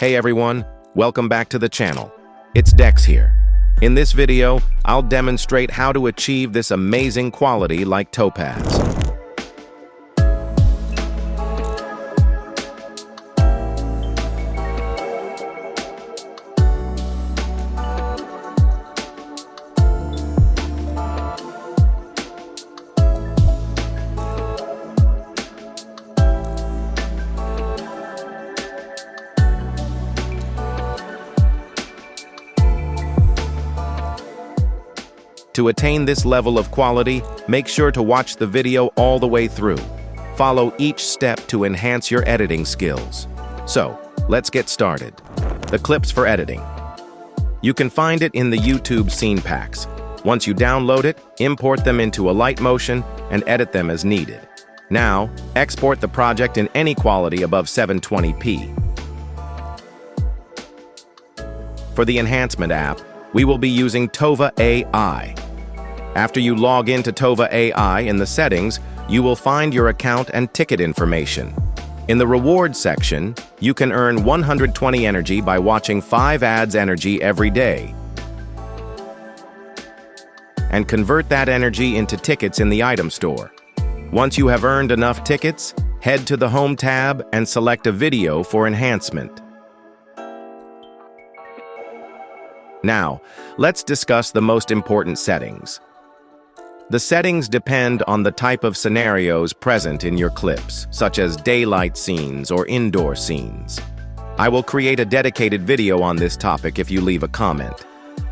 Hey everyone, welcome back to the channel. It's Dex here. In this video, I'll demonstrate how to achieve this amazing quality like Topaz. To attain this level of quality, make sure to watch the video all the way through. Follow each step to enhance your editing skills. So, let's get started. The clips for editing. You can find it in the YouTube scene packs. Once you download it, import them into Alight Motion and edit them as needed. Now, export the project in any quality above 720p. For the enhancement app, we will be using Tova AI. After you log into Tova AI in the settings, you will find your account and ticket information. In the rewards section, you can earn 120 energy by watching 5 ads energy every day, and convert that energy into tickets in the item store. Once you have earned enough tickets, head to the Home tab and select a video for enhancement. Now, let's discuss the most important settings. The settings depend on the type of scenarios present in your clips, such as daylight scenes or indoor scenes. I will create a dedicated video on this topic if you leave a comment.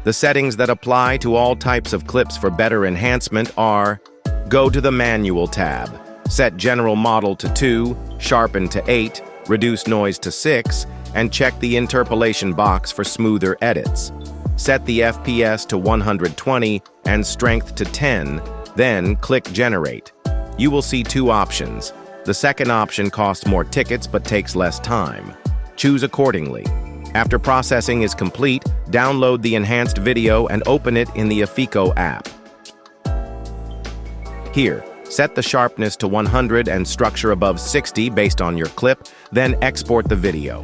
The settings that apply to all types of clips for better enhancement are: go to the Manual tab, set General Model to 2, Sharpen to 8, Reduce Noise to 6, and check the interpolation box for smoother edits. Set the FPS to 120 and strength to 10, then click Generate. You will see 2 options. The second option costs more tickets but takes less time. Choose accordingly. After processing is complete, download the enhanced video and open it in the Afico app. Here, set the sharpness to 100 and structure above 60 based on your clip, then export the video.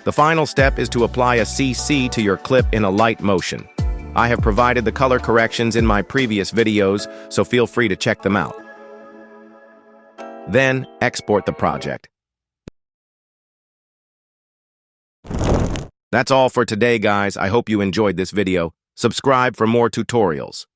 The final step is to apply a CC to your clip in Alight Motion. I have provided the color corrections in my previous videos, so feel free to check them out. Then, export the project. That's all for today, guys. I hope you enjoyed this video. Subscribe for more tutorials.